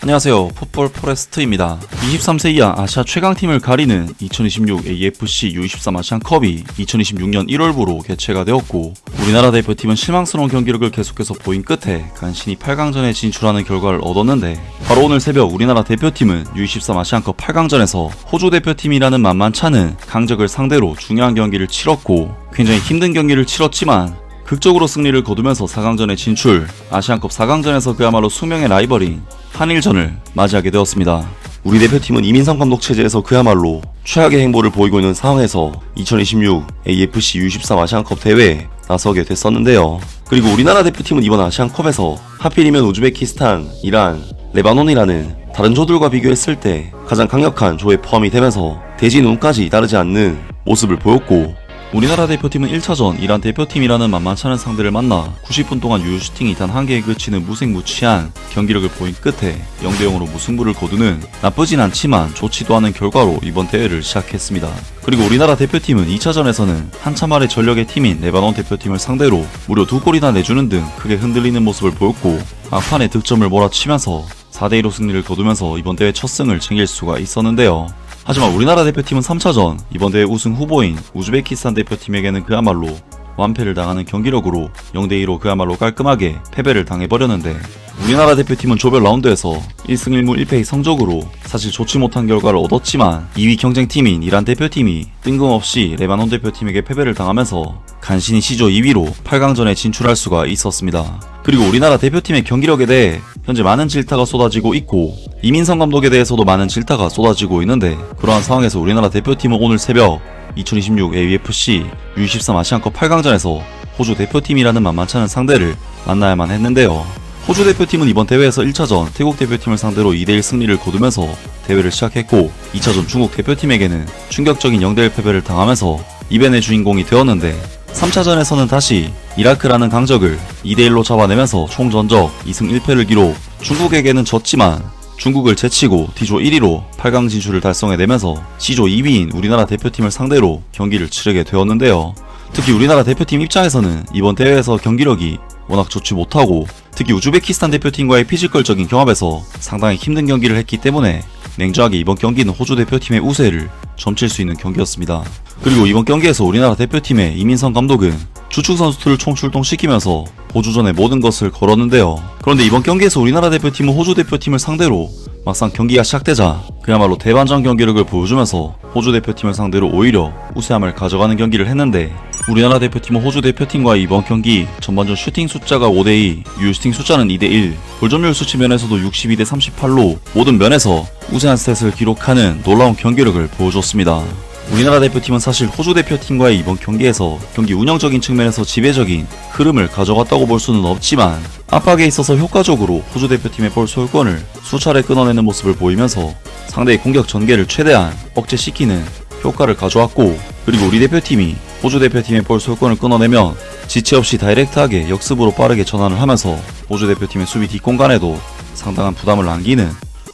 안녕하세요. 풋볼 포레스트입니다. 23세 이하 아시아 최강팀을 가리는 2026 AFC U23 아시안컵이 2026년 1월부로 개최가 되었고, 우리나라 대표팀은 실망스러운 경기력을 계속해서 보인 끝에 간신히 8강전에 진출하는 결과를 얻었는데, 바로 오늘 새벽 우리나라 대표팀은 U23 아시안컵 8강전에서 호주 대표팀이라는 만만찮은 강적을 상대로 중요한 경기를 치렀고, 굉장히 힘든 경기를 치렀지만 극적으로 승리를 거두면서 4강전에 진출, 아시안컵 4강전에서 그야말로 숙명의 라이벌인 한일전을 맞이하게 되었습니다. 우리 대표팀은 이민성 감독 체제에서 그야말로 최악의 행보를 보이고 있는 상황에서 2026 AFC U23 아시안컵 대회에 나서게 됐었는데요. 그리고 우리나라 대표팀은 이번 아시안컵에서 하필이면 우즈베키스탄, 이란, 레바논이라는 다른 조들과 비교했을 때 가장 강력한 조에 포함이 되면서 대진운까지 다르지 않는 모습을 보였고, 우리나라 대표팀은 1차전 이란 대표팀이라는 만만찮은 상대를 만나 90분 동안 유효 슈팅이 단 1개에 그치는 무색무취한 경기력을 보인 끝에 0대0으로 무승부를 거두는 나쁘진 않지만 좋지도 않은 결과로 이번 대회를 시작했습니다. 그리고 우리나라 대표팀은 2차전에서는 한참 아래 전력의 팀인 레바논 대표팀을 상대로 무려 2골이나 내주는 등 크게 흔들리는 모습을 보였고, 막판에 득점을 몰아치면서 4대2로 승리를 거두면서 이번 대회 첫 승을 챙길 수가 있었는데요. 하지만 우리나라 대표팀은 3차전 이번 대회 우승 후보인 우즈베키스탄 대표팀에게는 그야말로 완패를 당하는 경기력으로 0대2로 그야말로 깔끔하게 패배를 당해버렸는데, 우리나라 대표팀은 조별 라운드에서 1승 1무 1패의 성적으로 사실 좋지 못한 결과를 얻었지만 2위 경쟁팀인 이란 대표팀이 뜬금없이 레바논 대표팀에게 패배를 당하면서 간신히 시조 2위로 8강전에 진출할 수가 있었습니다. 그리고 우리나라 대표팀의 경기력에 대해 현재 많은 질타가 쏟아지고 있고, 이민성 감독에 대해서도 많은 질타가 쏟아지고 있는데, 그러한 상황에서 우리나라 대표팀은 오늘 새벽 2026 AFC U23 아시안컵 8강전에서 호주 대표팀이라는 만만찮은 상대를 만나야만 했는데요. 호주 대표팀은 이번 대회에서 1차전 태국 대표팀을 상대로 2대1 승리를 거두면서 대회를 시작했고, 2차전 중국 대표팀에게는 충격적인 0대1 패배를 당하면서 이변의 주인공이 되었는데, 3차전에서는 다시 이라크라는 강적을 2대1로 잡아내면서 총 전적 2승 1패를 기록, 중국에게는 졌지만 중국을 제치고 D조 1위로 8강 진출을 달성해내면서 C조 2위인 우리나라 대표팀을 상대로 경기를 치르게 되었는데요. 특히 우리나라 대표팀 입장에서는 이번 대회에서 경기력이 워낙 좋지 못하고, 특히 우즈베키스탄 대표팀과의 피지컬적인 경합에서 상당히 힘든 경기를 했기 때문에 냉정하게 이번 경기는 호주 대표팀의 우세를 점칠 수 있는 경기였습니다. 그리고 이번 경기에서 우리나라 대표팀의 이민성 감독은 주축 선수들을 총출동시키면서 호주전의 모든 것을 걸었는데요. 그런데 이번 경기에서 우리나라 대표팀은 호주 대표팀을 상대로 막상 경기가 시작되자 그야말로 대반전 경기력을 보여주면서 호주 대표팀을 상대로 오히려 우세함을 가져가는 경기를 했는데, 우리나라 대표팀은 호주 대표팀과의 이번 경기 전반전 슈팅 숫자가 5대2, 유효 슈팅 숫자는 2대1, 골점률 수치 면에서도 62대 38로 모든 면에서 우세한 스탯을 기록하는 놀라운 경기력을 보여줬습니다. 우리나라 대표팀은 사실 호주 대표팀과의 이번 경기에서 경기 운영적인 측면에서 지배적인 흐름을 가져갔다고 볼 수는 없지만, 압박에 있어서 효과적으로 호주 대표팀의 볼 소유권을 수차례 끊어내는 모습을 보이면서 상대의 공격 전개를 최대한 억제시키는 효과를 가져왔고, 그리고 우리 대표팀이 호주 대표팀의 볼 소유권을 끊어내면 지체 없이 다이렉트하게 역습으로 빠르게 전환을 하면서 호주 대표팀의 수비 뒷공간에도 상당한 부담을 남기는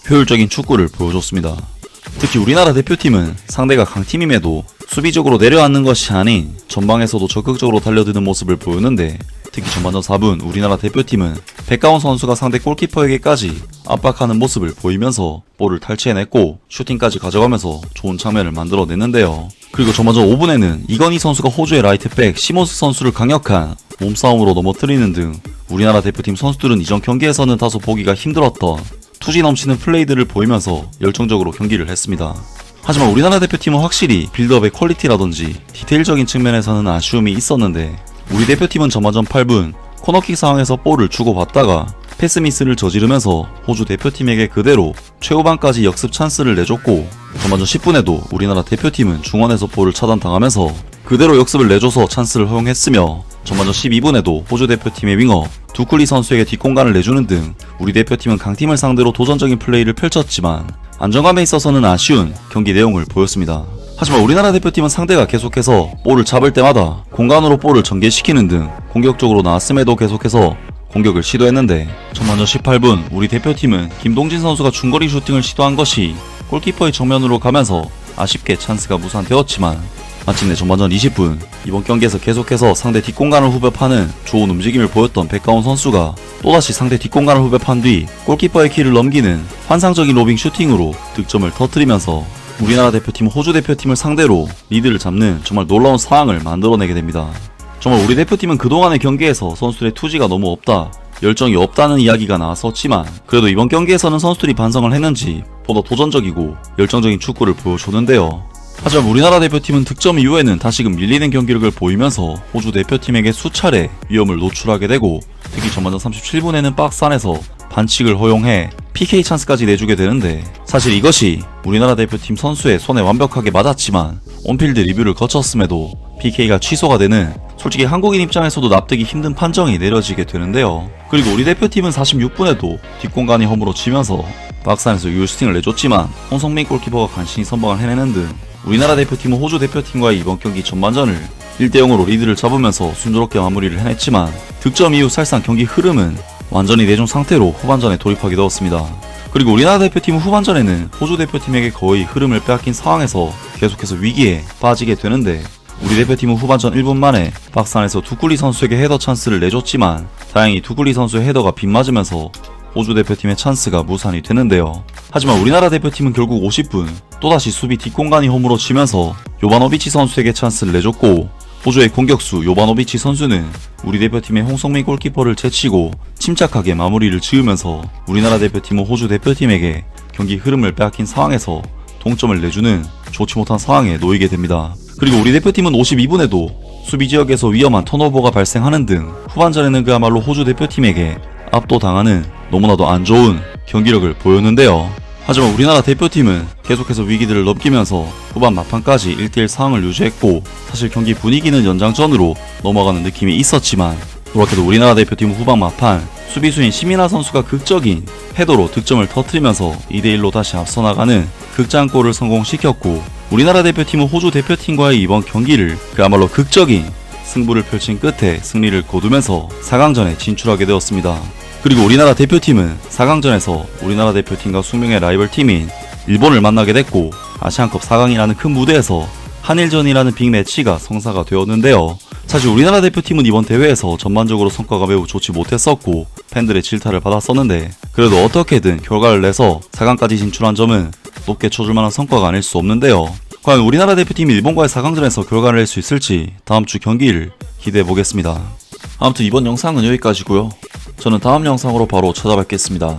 효율적인 축구를 보여줬습니다. 특히 우리나라 대표팀은 상대가 강팀임에도 수비적으로 내려앉는 것이 아닌 전방에서도 적극적으로 달려드는 모습을 보였는데, 특히 전반전 4분 우리나라 대표팀은 백가운 선수가 상대 골키퍼에게까지 압박하는 모습을 보이면서 볼을 탈취해냈고 슈팅까지 가져가면서 좋은 장면을 만들어냈는데요. 그리고 전반전 5분에는 이건희 선수가 호주의 라이트백 시몬스 선수를 강력한 몸싸움으로 넘어뜨리는 등 우리나라 대표팀 선수들은 이전 경기에서는 다소 보기가 힘들었던 투지 넘치는 플레이들을 보이면서 열정적으로 경기를 했습니다. 하지만 우리나라 대표팀은 확실히 빌드업의 퀄리티라든지 디테일적인 측면에서는 아쉬움이 있었는데, 우리 대표팀은 전반전 8분 코너킥 상황에서 볼을 주고받다가 패스 미스를 저지르면서 호주 대표팀에게 그대로 최후반까지 역습 찬스를 내줬고, 전반전 10분에도 우리나라 대표팀은 중원에서 볼을 차단당하면서 그대로 역습을 내줘서 찬스를 허용했으며, 전반전 12분에도 호주 대표팀의 윙어 두쿨리 선수에게 뒷공간을 내주는 등 우리 대표팀은 강팀을 상대로 도전적인 플레이를 펼쳤지만 안정감에 있어서는 아쉬운 경기 내용을 보였습니다. 하지만 우리나라 대표팀은 상대가 계속해서 볼을 잡을 때마다 공간으로 볼을 전개시키는 등 공격적으로 나왔음에도 계속해서 공격을 시도했는데, 전반전 18분 우리 대표팀은 김동진 선수가 중거리 슈팅을 시도한 것이 골키퍼의 정면으로 가면서 아쉽게 찬스가 무산되었지만, 마침내 전반전 20분 이번 경기에서 계속해서 상대 뒷공간을 후벼파는 좋은 움직임을 보였던 백가운 선수가 또다시 상대 뒷공간을 후벼판 뒤 골키퍼의 키를 넘기는 환상적인 로빙 슈팅으로 득점을 터뜨리면서 우리나라 대표팀 호주 대표팀을 상대로 리드를 잡는 정말 놀라운 상황을 만들어내게 됩니다. 정말 우리 대표팀은 그동안의 경기에서 선수들의 투지가 너무 없다, 열정이 없다는 이야기가 나왔었지만 그래도 이번 경기에서는 선수들이 반성을 했는지 보다 도전적이고 열정적인 축구를 보여줬는데요. 하지만 우리나라 대표팀은 득점 이후에는 다시금 밀리는 경기력을 보이면서 호주 대표팀에게 수차례 위험을 노출하게 되고 특히 전반전 37분에는 박스 안에서 반칙을 허용해 PK 찬스까지 내주게 되는데, 사실 이것이 우리나라 대표팀 선수의 손에 완벽하게 맞았지만 온필드 리뷰를 거쳤음에도 PK가 취소가 되는 솔직히 한국인 입장에서도 납득이 힘든 판정이 내려지게 되는데요. 그리고 우리 대표팀은 46분에도 뒷공간이 허물어지면서 박스 안에서 유효슈팅을 내줬지만 홍성민 골키퍼가 간신히 선방을 해내는 등 우리나라 대표팀은 호주 대표팀과의 이번 경기 전반전을 1대0으로 리드를 잡으면서 순조롭게 마무리를 해냈지만 득점 이후 사실상 경기 흐름은 완전히 내준 상태로 후반전에 돌입하게 되었습니다. 그리고 우리나라 대표팀은 후반전에는 호주 대표팀에게 거의 흐름을 빼앗긴 상황에서 계속해서 위기에 빠지게 되는데, 우리 대표팀은 후반전 1분 만에 박스 안에서 두쿨리 선수에게 헤더 찬스를 내줬지만 다행히 두쿨리 선수의 헤더가 빗맞으면서 호주 대표팀의 찬스가 무산이 되는데요. 하지만 우리나라 대표팀은 결국 50분 또다시 수비 뒷공간이 허물어지면서 요바노비치 선수에게 찬스를 내줬고, 호주의 공격수 요바노비치 선수는 우리 대표팀의 홍성민 골키퍼를 제치고 침착하게 마무리를 지으면서 우리나라 대표팀은 호주 대표팀에게 경기 흐름을 빼앗긴 상황에서 동점을 내주는 좋지 못한 상황에 놓이게 됩니다. 그리고 우리 대표팀은 52분에도 수비 지역에서 위험한 턴오버가 발생하는 등 후반전에는 그야말로 호주 대표팀에게 압도당하는 너무나도 안 좋은 경기력을 보였는데요. 하지만 우리나라 대표팀은 계속해서 위기들을 넘기면서 후반 막판까지 1대1 상황을 유지했고, 사실 경기 분위기는 연장전으로 넘어가는 느낌이 있었지만 그렇게도 우리나라 대표팀은 후반 막판 수비수인 시미나 선수가 극적인 헤더로 득점을 터뜨리면서 2대1로 다시 앞서 나가는 극장골을 성공시켰고, 우리나라 대표팀은 호주 대표팀과의 이번 경기를 그야말로 극적인 승부를 펼친 끝에 승리를 거두면서 4강전에 진출하게 되었습니다. 그리고 우리나라 대표팀은 4강전에서 우리나라 대표팀과 숙명의 라이벌 팀인 일본을 만나게 됐고, 아시안컵 4강이라는 큰 무대에서 한일전이라는 빅매치가 성사가 되었는데요. 사실 우리나라 대표팀은 이번 대회에서 전반적으로 성과가 매우 좋지 못했었고 팬들의 질타를 받았었는데, 그래도 어떻게든 결과를 내서 4강까지 진출한 점은 높게 쳐줄 만한 성과가 아닐 수 없는데요. 과연 우리나라 대표팀이 일본과의 4강전에서 결과를 낼 수 있을지 다음주 경기를 기대해보겠습니다. 아무튼 이번 영상은 여기까지고요. 저는 다음 영상으로 바로 찾아뵙겠습니다.